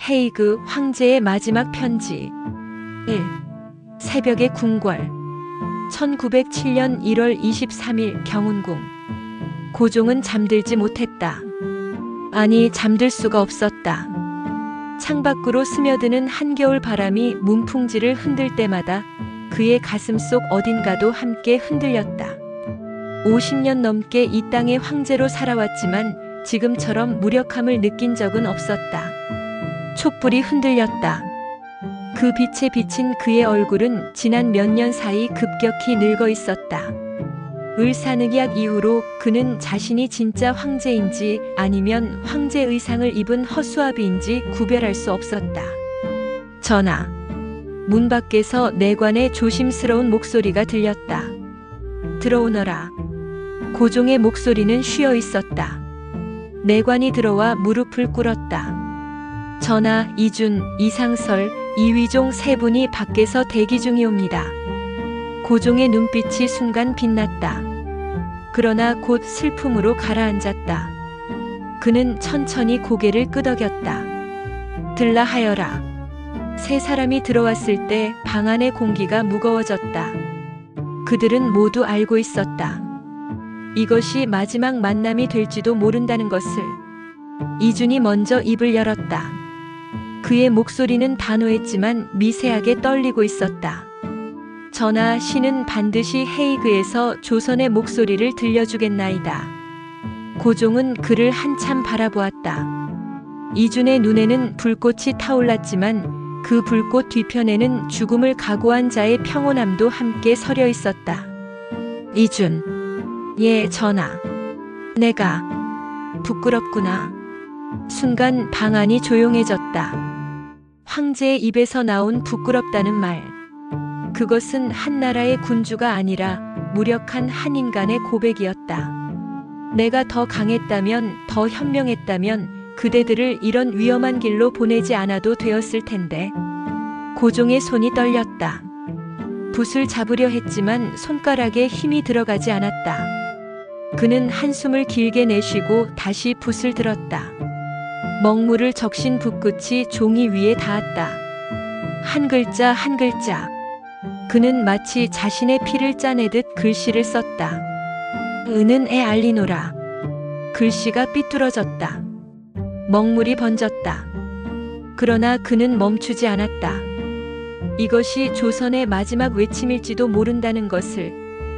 헤이그 황제의 마지막 편지 1. 새벽의 궁궐 1907년 1월 23일 경운궁. 고종은 잠들지 못했다. 아니, 잠들 수가 없었다. 창밖으로 스며드는 한겨울 바람이 문풍지를 흔들 때마다 그의 가슴속 어딘가도 함께 흔들렸다. 50년 넘게 이 땅의 황제로 살아왔지만 지금처럼 무력함을 느낀 적은 없었다. 촛불이 흔들렸다. 그 빛에 비친 그의 얼굴은 지난 몇 년 사이 급격히 늙어 있었다. 을사늑약 이후로 그는 자신이 진짜 황제인지 아니면 황제 의상을 입은 허수아비인지 구별할 수 없었다. 전하. 문 밖에서 내관의 조심스러운 목소리가 들렸다. 들어오너라. 고종의 목소리는 쉬어 있었다. 내관이 들어와 무릎을 꿇었다. 전하, 이준, 이상설, 이위종 세 분이 밖에서 대기 중이옵니다. 고종의 눈빛이 순간 빛났다. 그러나 곧 슬픔으로 가라앉았다. 그는 천천히 고개를 끄덕였다. 들라 하여라. 세 사람이 들어왔을 때 방 안의 공기가 무거워졌다. 그들은 모두 알고 있었다. 이것이 마지막 만남이 될지도 모른다는 것을. 이준이 먼저 입을 열었다. 그의 목소리는 단호했지만 미세하게 떨리고 있었다. 전하, 신은 반드시 헤이그에서 조선의 목소리를 들려주겠나이다. 고종은 그를 한참 바라보았다. 이준의 눈에는 불꽃이 타올랐지만 그 불꽃 뒤편에는 죽음을 각오한 자의 평온함도 함께 서려 있었다. 이준. 예, 전하. 내가 부끄럽구나. 순간 방 안이 조용해졌다. 황제의 입에서 나온 부끄럽다는 말. 그것은 한 나라의 군주가 아니라 무력한 한 인간의 고백이었다. 내가 더 강했다면, 더 현명했다면 그대들을 이런 위험한 길로 보내지 않아도 되었을 텐데. 고종의 손이 떨렸다. 붓을 잡으려 했지만 손가락에 힘이 들어가지 않았다. 그는 한숨을 길게 내쉬고 다시 붓을 들었다. 먹물을 적신 붓끝이 종이 위에 닿았다. 한 글자 한 글자. 그는 마치 자신의 피를 짜내듯 글씨를 썼다. 은은 애 알리노라. 글씨가 삐뚤어졌다. 먹물이 번졌다. 그러나 그는 멈추지 않았다. 이것이 조선의 마지막 외침일지도 모른다는 것을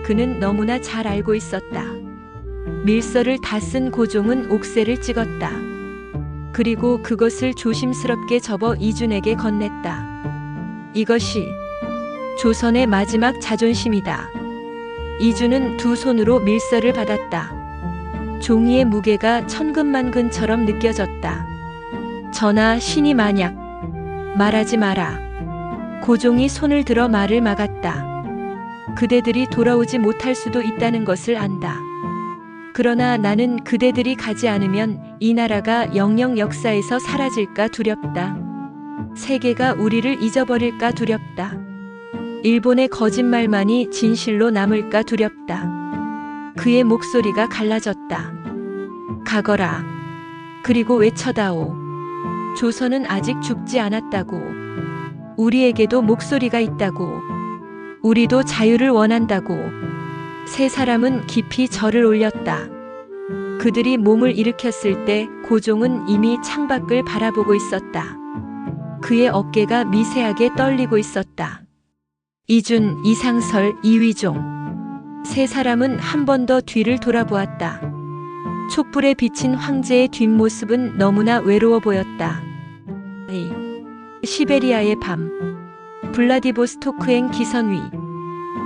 그는 너무나 잘 알고 있었다. 밀서를 다 쓴 고종은 옥새를 찍었다. 그리고 그것을 조심스럽게 접어 이준에게 건넸다. 이것이 조선의 마지막 자존심이다. 이준은 두 손으로 밀서를 받았다. 종이의 무게가 천근만근처럼 느껴졌다. 전하, 신이 만약. 말하지 마라. 고종이 손을 들어 말을 막았다. 그대들이 돌아오지 못할 수도 있다는 것을 안다. 그러나 나는 그대들이 가지 않으면 이 나라가 영영 역사에서 사라질까 두렵다. 세계가 우리를 잊어버릴까 두렵다. 일본의 거짓말만이 진실로 남을까 두렵다. 그의 목소리가 갈라졌다. 가거라. 그리고 외쳐다오. 조선은 아직 죽지 않았다고. 우리에게도 목소리가 있다고. 우리도 자유를 원한다고. 세 사람은 깊이 절을 올렸다. 그들이 몸을 일으켰을 때 고종은 이미 창밖을 바라보고 있었다. 그의 어깨가 미세하게 떨리고 있었다. 이준, 이상설, 이위종. 세 사람은 한 번 더 뒤를 돌아보았다. 촛불에 비친 황제의 뒷모습은 너무나 외로워 보였다. 시베리아의 밤. 블라디보스토크행 기선 위.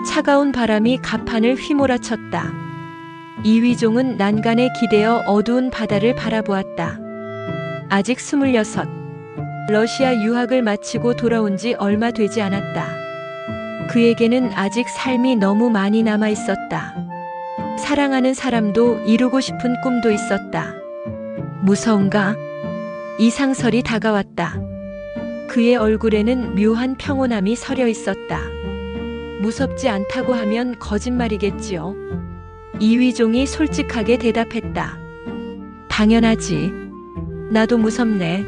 차가운 바람이 가판을 휘몰아쳤다. 이위종은 난간에 기대어 어두운 바다를 바라보았다. 아직 26. 러시아 유학을 마치고 돌아온 지 얼마 되지 않았다. 그에게는 아직 삶이 너무 많이 남아 있었다. 사랑하는 사람도 이루고 싶은 꿈도 있었다. 무서운가? 이상설이 다가왔다. 그의 얼굴에는 묘한 평온함이 서려 있었다. 무섭지 않다고 하면 거짓말이겠지요. 이위종이 솔직하게 대답했다. 당연하지. 나도 무섭네.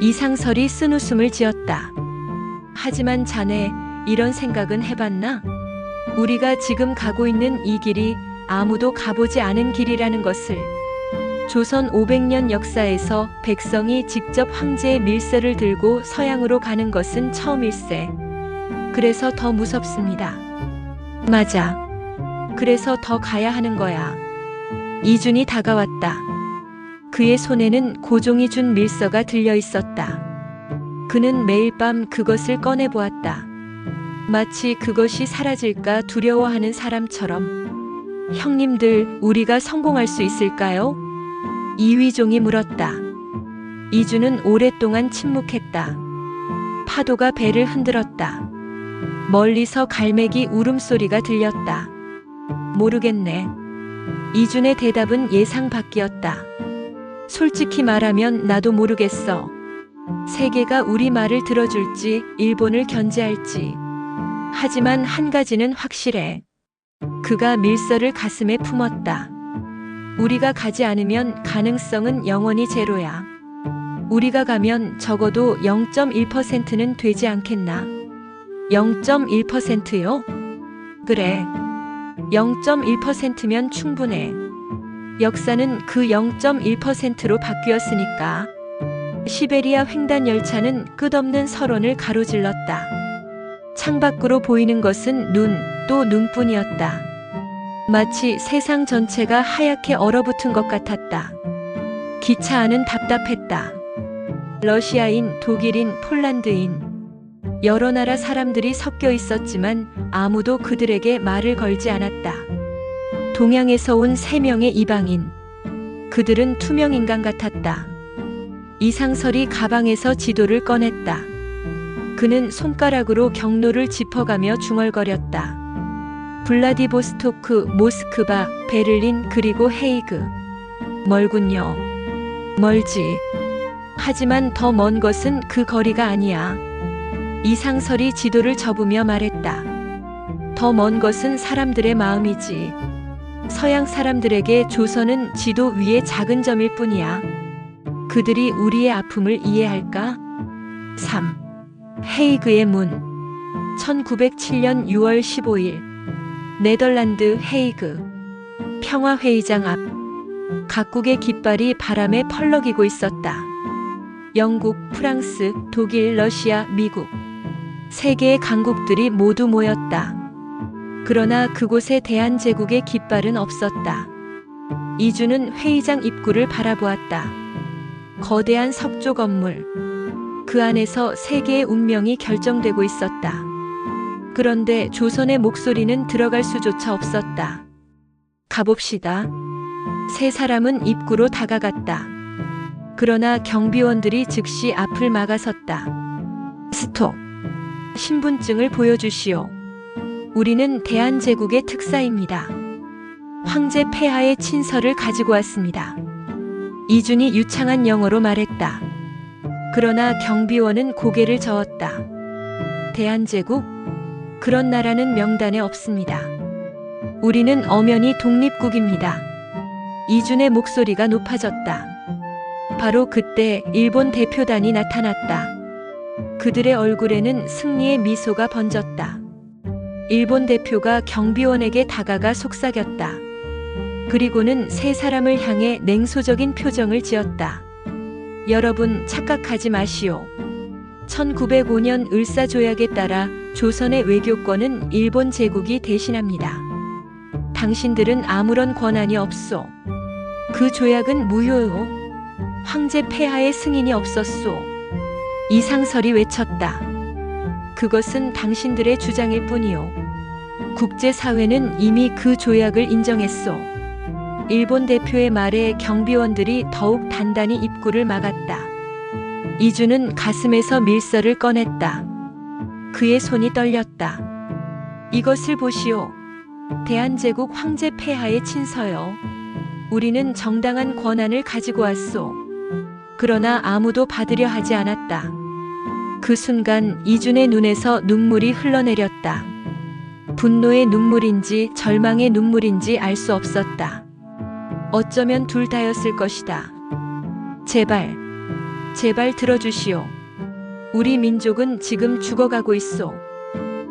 이상설이 쓴웃음을 지었다. 하지만 자네, 이런 생각은 해봤나? 우리가 지금 가고 있는 이 길이 아무도 가보지 않은 길이라는 것을. 조선 500년 역사에서 백성이 직접 황제의 밀서를 들고 서양으로 가는 것은 처음일세. 그래서 더 무섭습니다. 맞아. 그래서 더 가야 하는 거야. 이준이 다가왔다. 그의 손에는 고종이 준 밀서가 들려 있었다. 그는 매일 밤 그것을 꺼내 보았다. 마치 그것이 사라질까 두려워하는 사람처럼. 형님들, 우리가 성공할 수 있을까요? 이위종이 물었다. 이준은 오랫동안 침묵했다. 파도가 배를 흔들었다. 멀리서 갈매기 울음소리가 들렸다. 모르겠네. 이준의 대답은 예상 밖이었다. 솔직히 말하면 나도 모르겠어. 세계가 우리 말을 들어줄지 일본을 견제할지. 하지만 한 가지는 확실해. 그가 밀서를 가슴에 품었다. 우리가 가지 않으면 가능성은 영원히 제로야. 우리가 가면 적어도 0.1%는 되지 않겠나? 0.1%요? 그래. 0.1%면 충분해. 역사는 그 0.1%로 바뀌었으니까. 시베리아 횡단 열차는 끝없는 설원을 가로질렀다. 창밖으로 보이는 것은 눈, 또 눈뿐이었다. 마치 세상 전체가 하얗게 얼어붙은 것 같았다. 기차 안은 답답했다. 러시아인, 독일인, 폴란드인, 여러 나라 사람들이 섞여 있었지만 아무도 그들에게 말을 걸지 않았다. 동양에서 온 3명의 이방인. 그들은 투명 인간 같았다. 이상설이 가방에서 지도를 꺼냈다. 그는 손가락으로 경로를 짚어가며 중얼거렸다. 블라디보스토크, 모스크바, 베를린, 그리고 헤이그. 멀군요. 멀지. 하지만 더 먼 것은 그 거리가 아니야. 이상설이 지도를 접으며 말했다. 더 먼 것은 사람들의 마음이지. 서양 사람들에게 조선은 지도 위의 작은 점일 뿐이야. 그들이 우리의 아픔을 이해할까? 3. 헤이그의 문. 1907년 6월 15일. 네덜란드 헤이그. 평화회의장 앞. 각국의 깃발이 바람에 펄럭이고 있었다. 영국, 프랑스, 독일, 러시아, 미국. 세계의 강국들이 모두 모였다. 그러나 그곳에 대한제국의 깃발은 없었다. 이준은 회의장 입구를 바라보았다. 거대한 석조 건물. 그 안에서 세계의 운명이 결정되고 있었다. 그런데 조선의 목소리는 들어갈 수조차 없었다. 가봅시다. 세 사람은 입구로 다가갔다. 그러나 경비원들이 즉시 앞을 막아섰다. 스톱. 신분증을 보여주시오. 우리는 대한제국의 특사입니다. 황제 폐하의 친서를 가지고 왔습니다. 이준이 유창한 영어로 말했다. 그러나 경비원은 고개를 저었다. 대한제국? 그런 나라는 명단에 없습니다. 우리는 엄연히 독립국입니다. 이준의 목소리가 높아졌다. 바로 그때 일본 대표단이 나타났다. 그들의 얼굴에는 승리의 미소가 번졌다. 일본 대표가 경비원에게 다가가 속삭였다. 그리고는 세 사람을 향해 냉소적인 표정을 지었다. 여러분, 착각하지 마시오. 1905년 을사조약에 따라 조선의 외교권은 일본 제국이 대신합니다. 당신들은 아무런 권한이 없소. 그 조약은 무효요. 황제 폐하의 승인이 없었소. 이상설이 외쳤다. 그것은 당신들의 주장일 뿐이요. 국제사회는 이미 그 조약을 인정했소. 일본 대표의 말에 경비원들이 더욱 단단히 입구를 막았다. 이준은 가슴에서 밀서를 꺼냈다. 그의 손이 떨렸다. 이것을 보시오. 대한제국 황제 폐하의 친서요. 우리는 정당한 권한을 가지고 왔소. 그러나 아무도 받으려 하지 않았다. 그 순간 이준의 눈에서 눈물이 흘러내렸다. 분노의 눈물인지 절망의 눈물인지 알 수 없었다. 어쩌면 둘 다였을 것이다. 제발, 제발 들어주시오. 우리 민족은 지금 죽어가고 있소.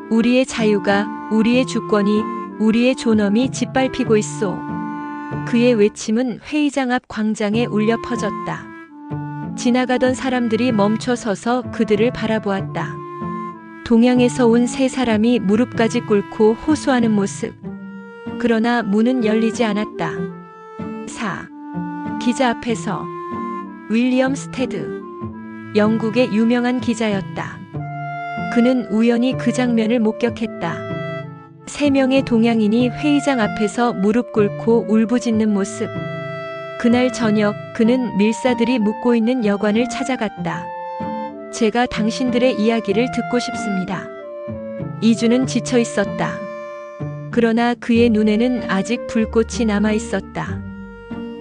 우리의 자유가, 우리의 주권이, 우리의 존엄이 짓밟히고 있소. 그의 외침은 회의장 앞 광장에 울려 퍼졌다. 지나가던 사람들이 멈춰 서서 그들을 바라보았다. 동양에서 온 세 사람이 무릎까지 꿇고 호소하는 모습. 그러나 문은 열리지 않았다. 기자 앞에서 윌리엄 스테드, 영국의 유명한 기자였다. 그는 우연히 그 장면을 목격했다. 3명의 동양인이 회의장 앞에서 무릎 꿇고 울부짖는 모습. 그날 저녁 그는 밀사들이 묵고 있는 여관을 찾아갔다. 제가 당신들의 이야기를 듣고 싶습니다. 이주는 지쳐 있었다. 그러나 그의 눈에는 아직 불꽃이 남아 있었다.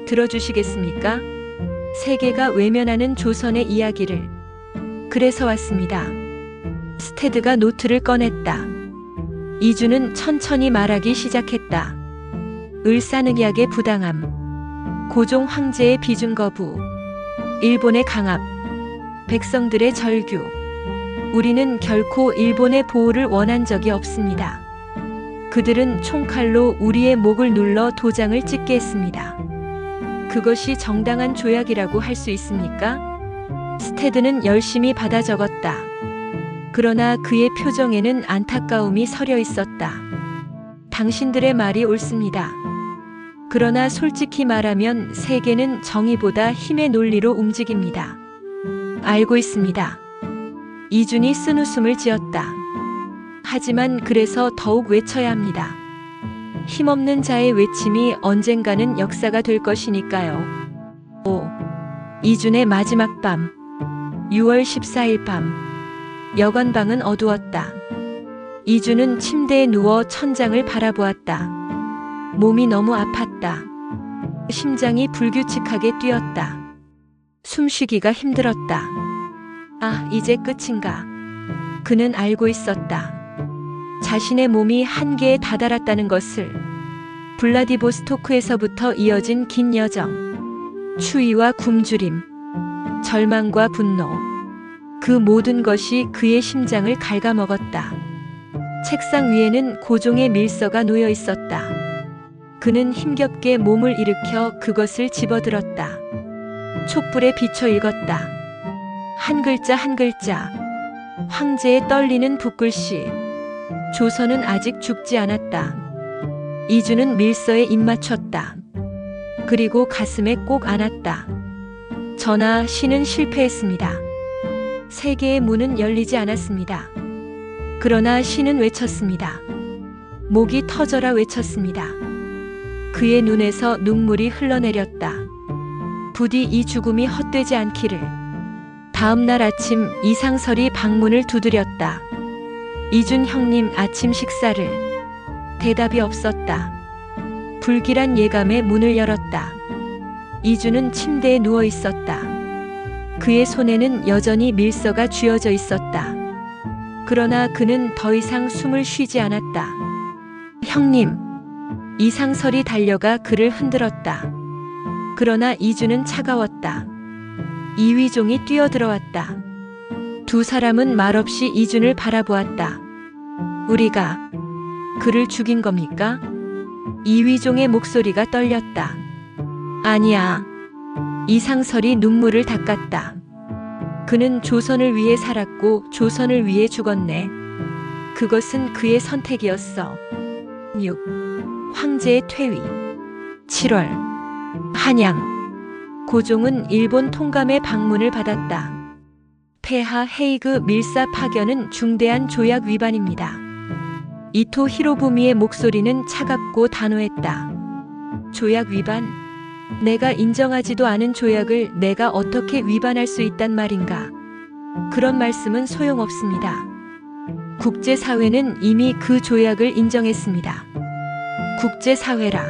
들어주시겠습니까? 세계가 외면하는 조선의 이야기를. 그래서 왔습니다. 스테드가 노트를 꺼냈다. 이주는 천천히 말하기 시작했다. 을사늑약의 부당함, 고종 황제의 비준 거부, 일본의 강압, 백성들의 절규. 우리는 결코 일본의 보호를 원한 적이 없습니다. 그들은 총칼로 우리의 목을 눌러 도장을 찍게 했습니다. 그것이 정당한 조약이라고 할 수 있습니까? 스테드는 열심히 받아 적었다. 그러나 그의 표정에는 안타까움이 서려 있었다. 당신들의 말이 옳습니다. 그러나 솔직히 말하면 세계는 정의보다 힘의 논리로 움직입니다. 알고 있습니다. 이준이 쓴웃음을 지었다. 하지만 그래서 더욱 외쳐야 합니다. 힘없는 자의 외침이 언젠가는 역사가 될 것이니까요. 이준의 마지막 밤, 6월 14일 밤. 여관방은 어두웠다. 이준은 침대에 누워 천장을 바라보았다. 몸이 너무 아팠다. 심장이 불규칙하게 뛰었다. 숨쉬기가 힘들었다. 이제 끝인가. 그는 알고 있었다. 자신의 몸이 한계에 다다랐다는 것을. 블라디보스토크에서부터 이어진 긴 여정. 추위와 굶주림, 절망과 분노. 그 모든 것이 그의 심장을 갉아먹었다. 책상 위에는 고종의 밀서가 놓여 있었다. 그는 힘겹게 몸을 일으켜 그것을 집어들었다. 촛불에 비춰 읽었다. 한 글자 한 글자. 황제의 떨리는 붓글씨. 조선은 아직 죽지 않았다. 이주는 밀서에 입 맞췄다. 그리고 가슴에 꼭 안았다. 전하, 신은 실패했습니다. 세계의 문은 열리지 않았습니다. 그러나 신은 외쳤습니다. 목이 터져라 외쳤습니다. 그의 눈에서 눈물이 흘러내렸다. 부디 이 죽음이 헛되지 않기를. 다음 날 아침 이상설이 방문을 두드렸다. 이준 형님 아침 식사를. 대답이 없었다. 불길한 예감에 문을 열었다. 이준은 침대에 누워 있었다. 그의 손에는 여전히 밀서가 쥐어져 있었다. 그러나 그는 더 이상 숨을 쉬지 않았다. 형님. 이상설이 달려가 그를 흔들었다. 그러나 이준은 차가웠다. 이위종이 뛰어들어왔다. 두 사람은 말없이 이준을 바라보았다. 우리가 그를 죽인 겁니까? 이위종의 목소리가 떨렸다. 아니야. 이상설이 눈물을 닦았다. 그는 조선을 위해 살았고 조선을 위해 죽었네. 그것은 그의 선택이었어. 6. 황제의 퇴위. 7월. 한양. 고종은 일본 통감의 방문을 받았다. 폐하 헤이그 밀사 파견은 중대한 조약 위반입니다. 이토 히로부미의 목소리는 차갑고 단호했다. 조약 위반? 내가 인정하지도 않은 조약을 내가 어떻게 위반할 수 있단 말인가? 그런 말씀은 소용없습니다. 국제사회는 이미 그 조약을 인정했습니다. 국제사회라.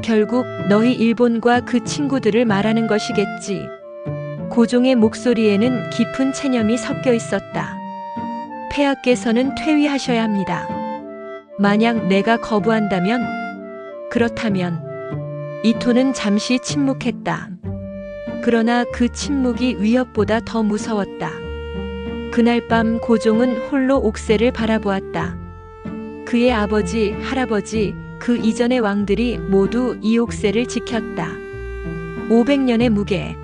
결국 너희 일본과 그 친구들을 말하는 것이겠지. 고종의 목소리에는 깊은 체념이 섞여 있었다. 폐하께서는 퇴위하셔야 합니다. 만약 내가 거부한다면? 그렇다면. 이토는 잠시 침묵했다. 그러나 그 침묵이 위협보다 더 무서웠다. 그날 밤 고종은 홀로 옥새를 바라보았다. 그의 아버지, 할아버지, 그 이전의 왕들이 모두 이 옥새를 지켰다. 500년의 무게.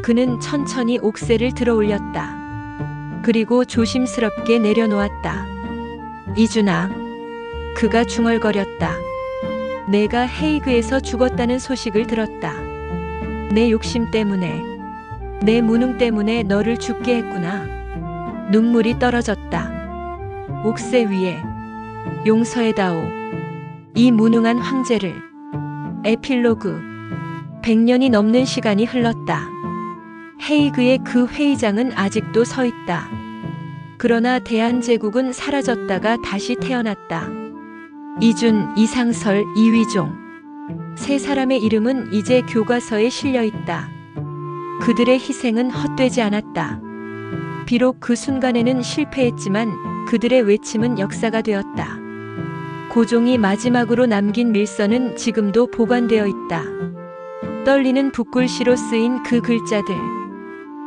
그는 천천히 옥새를 들어 올렸다. 그리고 조심스럽게 내려놓았다. 이준아. 그가 중얼거렸다. 내가 헤이그에서 죽었다는 소식을 들었다. 내 욕심 때문에, 내 무능 때문에 너를 죽게 했구나. 눈물이 떨어졌다. 옥새 위에 용서해다오. 이 무능한 황제를. 에필로그. 100년이 넘는 시간이 흘렀다. 헤이그의 그 회의장은 아직도 서 있다. 그러나 대한제국은 사라졌다가 다시 태어났다. 이준, 이상설, 이휘종. 세 사람의 이름은 이제 교과서에 실려 있다. 그들의 희생은 헛되지 않았다. 비록 그 순간에는 실패했지만 그들의 외침은 역사가 되었다. 고종이 마지막으로 남긴 밀서는 지금도 보관되어 있다. 떨리는 붓글씨로 쓰인 그 글자들.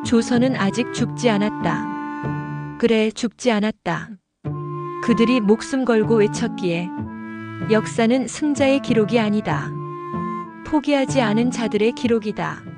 조선은 아직 죽지 않았다. 그래, 죽지 않았다. 그들이 목숨 걸고 외쳤기에 역사는 승자의 기록이 아니다. 포기하지 않은 자들의 기록이다.